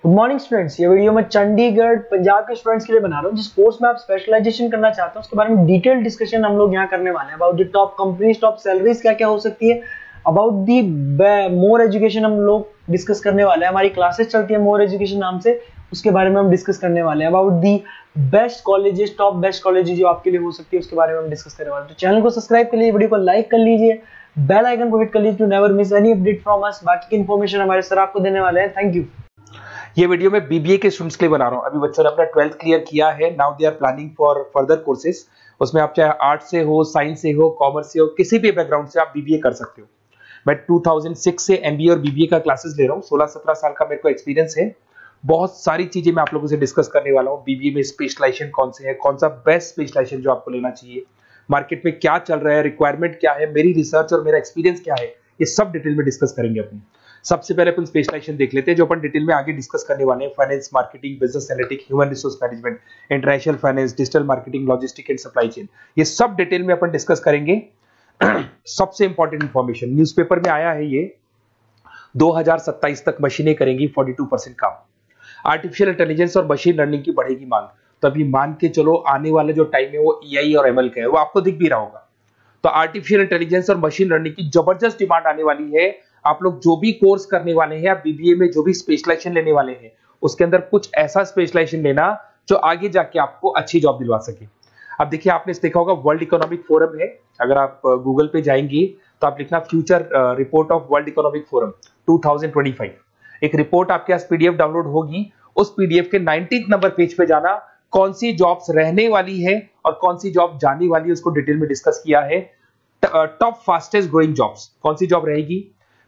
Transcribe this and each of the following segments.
Good morning students. ये video मैं चंडीगढ़ पंजाब के स्टूडेंट्स के लिए बना रहा हूँ जिस कोर्स में आप स्पेशलाइजेशन करना चाहते हो उसके बारे में डिटेल डिस्कशन हम लोग यहाँ करने वाले हैं। About the top companies, top salaries क्या क्या हो सकती है, अबाउट दी मोर एजुकेशन हम लोग डिस्कस करने वाले हैं। हमारी क्लासेस चलती है मोर एजुकेशन नाम से, उसके बारे में हम डिस्कस करने वाले हैं। About the best colleges, top best colleges जो आपके लिए हो सकती है उसके बारे में हम डिस्कस करने वाले हैं। तो चैनल को सब्सक्राइब कर लीजिए, वीडियो को लाइक कर लीजिए, बेल आइकन को हिट कर लीजिए to never miss any update from us. बाकी की इन्फॉर्मेशन हमारे सर आपको देने वाले हैं। Thank you. ये वीडियो मैं बीबीए के स्टूडेंट्स के लिए बना रहा हूँ। अभी बच्चों ने अपना 12th क्लियर किया है, now they are planning for further courses. उसमें आप चाहे आर्ट से हो, साइंस से हो, कॉमर्स से हो, किसी भी बैकग्राउंड से आप बीबीए कर सकते हो। मैं 2006 से एमबीए और बीबीए का क्लासेस ले रहा हूँ। 16-17 साल का मेरे को एक्सपीरियंस है। बहुत सारी चीजें मैं आप लोगों से डिस्कस करने वाला हूँ। बीबीए में स्पेशलाइजेशन कौन से है, कौन सा बेस्ट स्पेशलाइजेशन जो आपको लेना चाहिए, मार्केट में क्या चल रहा है, रिक्वायरमेंट क्या है, मेरी रिसर्च और मेरा एक्सपीरियंस क्या है, ये सब डिटेल में डिस्कस करेंगे अपनी। सबसे पहले अपन स्पेशलाइजेशन देख लेते हैं जो अपन डिटेल में आगे डिस्कस करने वाले हैं। Finance, marketing, business analytics, human resource management, international finance, digital marketing, logistic and supply chain, ये सब डिटेल में अपन डिस्कस करेंगे। सबसे इंपॉर्टेंट इंफॉर्मेशन न्यूज़पेपर में आया है, ये 2027 तक मशीनें करेंगी 42% काम। आर्टिफिशियल इंटेलिजेंस और मशीन लर्निंग की बढ़ेगी मांग। तो अभी मान के चलो आने वाला जो टाइम है वो एआई और एमएल का है, वो आपको दिख भी रहा होगा। तो आर्टिफिशियल इंटेलिजेंस और मशीन लर्निंग की जबरदस्त डिमांड आने वाली है। आप लोग जो भी कोर्स करने वाले हैं या बीबीए में जो भी स्पेशलाइजेशन लेने वाले हैं, उसके अंदर कुछ ऐसा स्पेशलाइजेशन लेना जो आगे जाके आपको अच्छी जॉब दिलवा सके। अब देखिए, आपने देखा होगा वर्ल्ड इकोनॉमिक फोरम है। अगर आप गूगल पे जाएंगे तो आप लिखना future report of world economic forum 2025। एक रिपोर्ट आपके पास पीडीएफ डाउनलोड होगी। उस पीडीएफ के 19th नंबर पेज पे जाना, कौन सी जॉब्स रहने वाली है और कौन सी जॉब जाने वाली है उसको डिटेल में डिस्कस किया है। टॉप फास्टेस्ट ग्रोइंग जॉब्स, कौन सी जॉब रहेगी,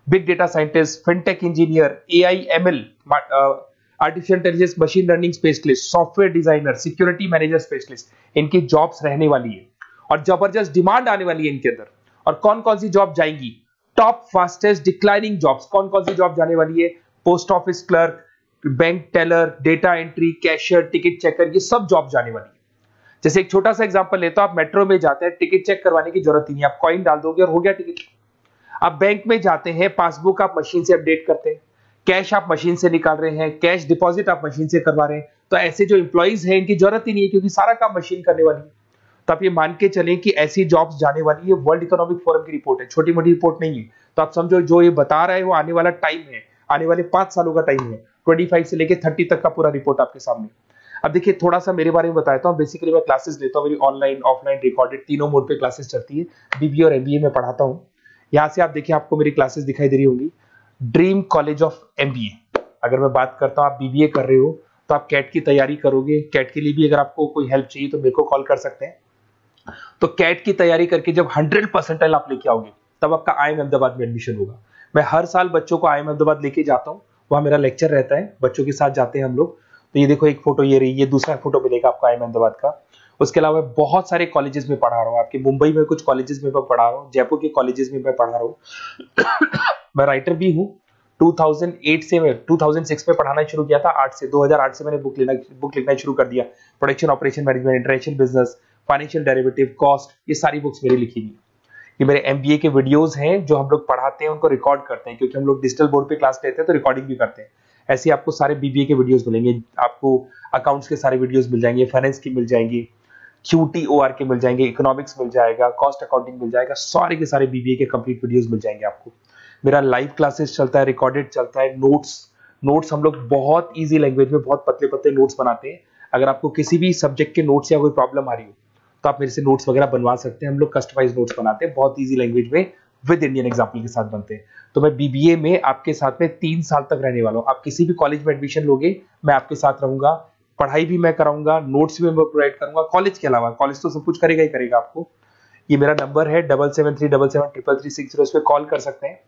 big data scientist, fintech engineer, AI ML, artificial intelligence, machine learning specialist, software designer, security manager specialist, इनकी जॉब्स रहने वाली है और जबरदस्त डिमांड आने वाली है इनके अंदर। और कौन कौन सी जॉब जाएंगी, टॉप फास्टेस्ट डिक्लाइनिंग जॉब्स, कौन कौन सी जॉब जाने वाली है, post office clerk, bank teller, data entry, cashier, ticket checker, ये सब जॉब जाने वाली है। जैसे एक छोटा सा एग्जांपल लेता हूं, आप मेट्रो में जाते हैं, टिकट चेक करवाने की जरूरत ही नहीं, आप कॉइन डाल दोगे और हो गया टिकट। आप बैंक में जाते हैं, पासबुक आप मशीन से अपडेट करते हैं, कैश आप मशीन से निकाल रहे हैं, कैश डिपॉजिट आप मशीन से करवा रहे हैं। तो ऐसे जो एम्प्लॉइज हैं इनकी जरूरत ही नहीं है क्योंकि सारा काम मशीन करने वाली है। तो आप ये मान के चलें कि ऐसी जॉब्स जाने वाली है। वर्ल्ड इकोनॉमिक फोरम की रिपोर्ट है, छोटी मोटी रिपोर्ट नहीं है। तो आप समझो जो ये बता रहा है वो आने वाला टाइम है, आने वाले 5 सालों का टाइम है। 25 से लेकर 30 तक का पूरा रिपोर्ट आपके सामने। अब देखिए, थोड़ा सा मेरे बारे में बताता हूँ। बेसिकली मैं क्लासेस लेता हूँ, मेरी ऑनलाइन, ऑफलाइन, रिकॉर्डेड तीनों मोड पे क्लासेस चलती है। बीबीए और एमबीए में पढ़ाता हूँ। यहाँ से आप देखिए, आपको मेरी क्लासेस दिखाई दे रही होंगी। Dream college of MBA. अगर मैं बात करता हूँ, आप बीबीए कर रहे हो तो आप कैट की तैयारी करोगे। कैट के लिए भी अगर आपको कोई हेल्प चाहिए तो मेरे को कॉल कर सकते हैं। तो कैट की तैयारी करके जब 100% आप लेके आओगे तब आपका आईएम अहमदाबाद में एडमिशन होगा। मैं हर साल बच्चों को आईएम अहमदाबाद लेके जाता हूँ, वहां मेरा लेक्चर रहता है, बच्चों के साथ जाते हैं हम लोग। तो ये देखो, एक फोटो ये रही, ये दूसरा फोटो मिलेगा आपको आईएम अहमदाबाद का। उसके अलावा बहुत सारे कॉलेजेस में पढ़ा रहा हूँ। आपके मुंबई में कुछ कॉलेजेस में मैं पढ़ा रहा हूँ, जयपुर के कॉलेजेस में मैं पढ़ा रहा हूँ। मैं राइटर भी हूँ। 2008 से मैं 2006 में पढ़ाना शुरू किया था। 2008 से मैंने बुक लिखना शुरू कर दिया। Production operation management, international business, financial derivative, cost, ये सारी बुक्स मेरी लिखी हुई। ये मेरे एमबीए के वीडियोस हैं जो हम लोग पढ़ाते हैं, उनको रिकॉर्ड करते हैं क्योंकि हम लोग डिजिटल बोर्ड पे क्लास लेते हैं तो रिकॉर्डिंग भी करते हैं। ऐसे आपको सारे बीबीए के वीडियोस मिलेंगे। आपको अकाउंट्स के सारे वीडियोस मिल जाएंगे, फाइनेंस की मिल जाएंगी, क्यूटीओआर के मिल जाएंगे, इकोनॉमिक्स मिल जाएगा, कॉस्ट अकाउंटिंग मिल जाएगा। सारे के सारे बीबीए के कंप्लीट वीडियोस मिल जाएंगे आपको। मेरा लाइव क्लासेस चलता है, रिकॉर्डेड चलता है। नोट्स हम लोग बहुत ईजी लैंग्वेज में बहुत पतले पतले नोट्स बनाते हैं। अगर आपको किसी भी सब्जेक्ट के नोट्स या कोई प्रॉब्लम आ रही हो तो आप मेरे से नोट्स वगैरह बनवा सकते हैं। हम लोग कस्टमाइज नोट्स बनाते हैं, बहुत इजी लैंग्वेज में, विद इंडियन एग्जाम्पल के साथ बनते हैं। तो मैं बीबीए में आपके साथ में 3 साल तक रहने वाला हूँ। आप किसी भी कॉलेज में एडमिशन लोगे, मैं आपके साथ रहूंगा, पढ़ाई भी मैं कराऊंगा, नोट्स भी मैं प्रोवाइड करूंगा। कॉलेज के अलावा, कॉलेज तो सब कुछ करेगा ही करेगा आपको। ये मेरा नंबर है 7737733360, इस पे कॉल कर सकते हैं।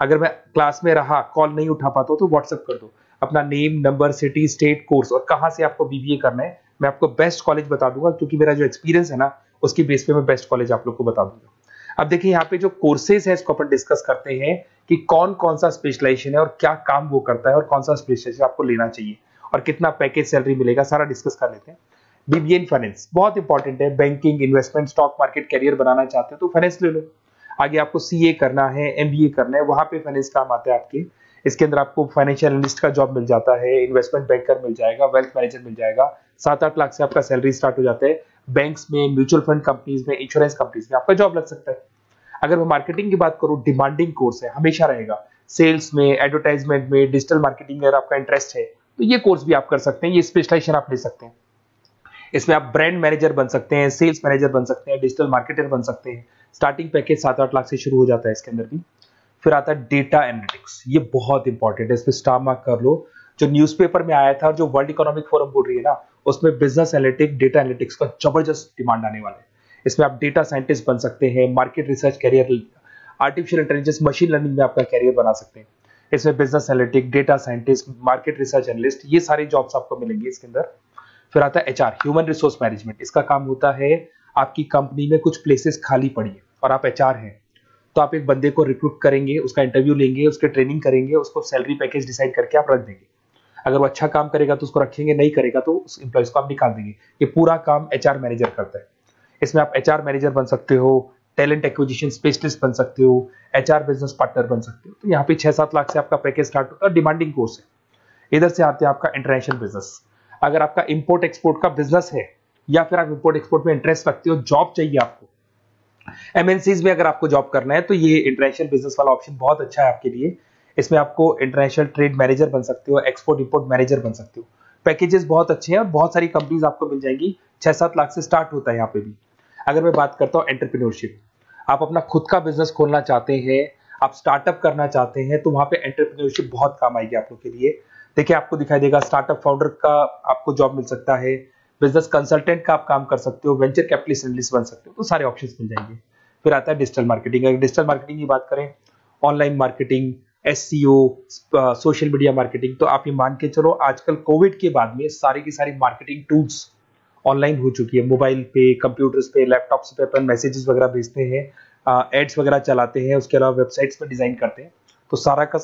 अगर मैं क्लास में रहा, कॉल नहीं उठा पाता तो व्हाट्सएप कर दो अपना name, number, city, state, course और कहां से आपको बीबीए करना है। मैं आपको बेस्ट कॉलेज बता दूंगा क्योंकि मेरा जो एक्सपीरियंस है ना, उसकी बेस पे मैं बेस्ट कॉलेज आप लोग को बता दूंगा। अब देखिए, यहाँ पे जो कोर्सेज है इसको अपन डिस्कस करते हैं कि कौन कौन सा स्पेशलाइजेशन है और क्या काम वो करता है और कौन सा स्पेशलाइजेशन आपको लेना चाहिए और कितना पैकेज सैलरी मिलेगा, सारा डिस्कस कर लेते हैं। बीबीए इन फाइनेंस बहुत इंपॉर्टेंट है। Banking, investment, stock market, career बनाना चाहते हो तो फाइनेंस ले लो। आगे आपको सीए करना है, एमबीए करना है, वहां पे फाइनेंस काम आता है आपके। इसके अंदर आपको फाइनेंशियल एनालिस्ट का जॉब मिल जाता है, इन्वेस्टमेंट बैंकर मिल जाएगा, वेल्थ मैनेजर मिल जाएगा। 7-8 लाख से आपका सैलरी स्टार्ट हो जाता है। बैंक्स में, म्यूचुअल फंड कंपनीज में, इंश्योरेंस कंपनीज में आपका जॉब लग सकता है। अगर मैं मार्केटिंग की बात करूं, डिमांडिंग कोर्स है, हमेशा रहेगा। सेल्स में, एडवर्टाइजमेंट में, डिजिटल मार्केटिंग में अगर आपका इंटरेस्ट है तो ये कोर्स भी आप कर सकते हैं, ये स्पेशलाइजेशन आप ले सकते हैं। इसमें आप ब्रांड मैनेजर बन सकते हैं, सेल्स मैनेजर बन सकते हैं, डिजिटल मार्केटर बन सकते हैं। स्टार्टिंग पैकेज 7-8 लाख से शुरू हो जाता है इसके अंदर भी। फिर आता है डेटा एनालिटिक्स, ये बहुत इंपॉर्टेंट है, इस पर स्टार मार्क कर लो। जो न्यूज़पेपर में आया था और जो वर्ल्ड इकोनॉमिक फोरम बोल रही है ना, उसमें बिजनेस एनालिटिक्स, डेटा एनालिटिक्स का जबरदस्त डिमांड आने वाला है। इसमें आप डेटा साइंटिस्ट बन सकते हैं, market research career, artificial intelligence, machine learning में आपका कैरियर बना सकते हैं। इसमें business analytic, data scientist, market research analyst, ये सारे जॉब्स आपको मिलेंगे इसके अंदर। फिर आता है एचआर, ह्यूमन रिसोर्स मैनेजमेंट। इसका काम होता है, आपकी कंपनी में कुछ प्लेसेस खाली पड़ी है और आप एचआर हैं, तो आप एक बंदे को रिक्रूट करेंगे, उसका इंटरव्यू लेंगे, उसके ट्रेनिंग करेंगे, उसको सैलरी पैकेज डिसाइड करके आप रख देंगे। अगर वो अच्छा काम करेगा तो उसको रखेंगे, नहीं करेगा तो उस एम्प्लॉइज को आप निकाल देंगे। ये पूरा काम एचआर मैनेजर करता है। इसमें आप एचआर मैनेजर बन सकते हो, टैलेंट एक्विजिशन स्पेशलिस्ट बन सकते हो, एचआर बिजनेस पार्टनर बन सकते हो। तो यहाँ पे 6-7 लाख से आपका पैकेज स्टार्ट होता है, डिमांडिंग कोर्स है। इधर से आते हैं आपका इंटरनेशनल बिजनेस। अगर आपका इंपोर्ट एक्सपोर्ट का बिजनेस है या फिर आप इंपोर्ट एक्सपोर्ट में इंटरेस्ट रखते हो, जॉब चाहिए आपको, एमएनसीज में अगर आपको जॉब करना है, तो ये इंटरनेशनल बिजनेस वाला ऑप्शन बहुत अच्छा है आपके लिए। इसमें आपको इंटरनेशनल ट्रेड मैनेजर बन सकते हो, एक्सपोर्ट इंपोर्ट मैनेजर बन सकते हो। पैकेजेस बहुत अच्छे हैं और बहुत सारी कंपनीज आपको मिल जाएंगी। 6-7 लाख से स्टार्ट होता है यहाँ पे भी। अगर मैं बात करता हूँ एंटरप्रेन्योरशिप, आप अपना खुद का बिजनेस खोलना चाहते हैं, आप स्टार्टअप करना चाहते हैं, तो वहां पे एंटरप्रेन्योरशिप बहुत काम आएगी आप लोग के लिए। देखिए, आपको दिखाई देगा स्टार्टअप फाउंडर का आपको जॉब मिल सकता है, बिजनेस कंसल्टेंट का आप काम कर सकते हो, वेंचर कैपिटलिस्ट एनालिस्ट बन सकते हो, तो सारे ऑप्शंस मिल जाएंगे। फिर आता है डिजिटल मार्केटिंग। अगर डिजिटल मार्केटिंग की बात करें, online marketing, SEO, social media marketing, तो आप ये मान के चलो आजकल कोविड के बाद में सारी की सारी मार्केटिंग टूल्स ऑनलाइन हो चुकी है। मोबाइल पे, कंप्यूटर्स पे, लैपटॉप्स पे अपन मैसेजेस वगैरह भेजते हैं, एड्स वगैरह चलाते हैं, उसके अलावा वेबसाइट्स पे डिजाइन करते हैं, तो सारा का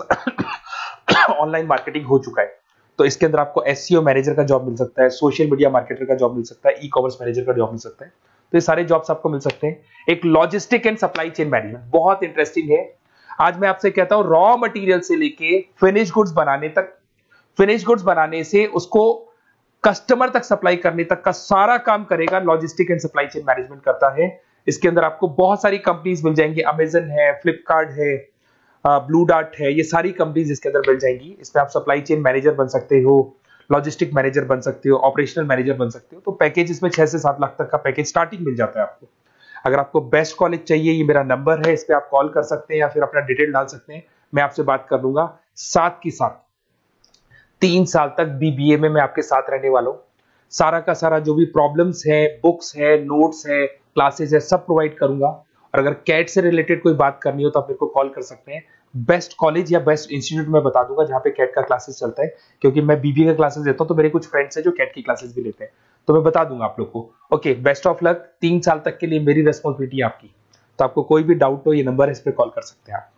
ऑनलाइन मार्केटिंग हो चुका है। तो इसके अंदर आपको एसईओ मैनेजर का जॉब मिल सकता है, सोशल मीडिया मार्केटर का जॉब मिल सकता है, ई कॉमर्स मैनेजर का जॉब मिल सकता है। तो ये सारे जॉब्स आपको मिल सकते हैं। एक logistic and supply chain management बहुत इंटरेस्टिंग है। आज मैं आपसे कहता हूं, रॉ मटेरियल से लेके फिनिश गुड्स बनाने तक, फिनिश गुड्स बनाने से उसको कस्टमर तक सप्लाई करने तक का सारा काम करेगा logistic and supply chain management करता है। इसके अंदर आपको बहुत सारी कंपनीज मिल जाएंगी, अमेजन है, फ्लिपकार्ट है, ब्लू डार्ट है, ये सारी कंपनीज इसके अंदर मिल जाएंगी। इसमें आप सप्लाई चेन मैनेजर बन सकते हो, लॉजिस्टिक मैनेजर बन सकते हो, ऑपरेशनल मैनेजर बन सकते हो। तो पैकेज इसमें 6 से 7 लाख तक का पैकेज स्टार्टिंग मिल जाता है आपको। अगर आपको बेस्ट कॉलेज चाहिए, ये मेरा नंबर है, इस पे आप कॉल कर सकते हैं या फिर अपना डिटेल डाल सकते हैं, मैं आपसे बात कर लूंगा। साथ की साथ 3 साल तक बीबीए में मैं आपके साथ रहने वाला हूं। सारा का सारा जो भी प्रॉब्लम्स है, बुक्स है, नोट्स है, क्लासेस है, सब प्रोवाइड करूंगा। और अगर कैट से रिलेटेड कोई बात करनी हो तो आप मेरे को कॉल कर सकते हैं। बेस्ट कॉलेज या बेस्ट इंस्टीट्यूट में बता दूंगा जहां पे कैट का क्लासेस चलता है, क्योंकि मैं बीबीए का क्लासेस देता हूं, तो मेरे कुछ फ्रेंड्स हैं जो कैट की क्लासेस भी लेते हैं, तो मैं बता दूंगा आप लोग को। Okay, best of luck. 3 साल तक के लिए मेरी रेस्पॉन्सिबिलिटी आपकी। तो आपको कोई भी डाउट हो, ये नंबर है, इस पर कॉल कर सकते हैं आप।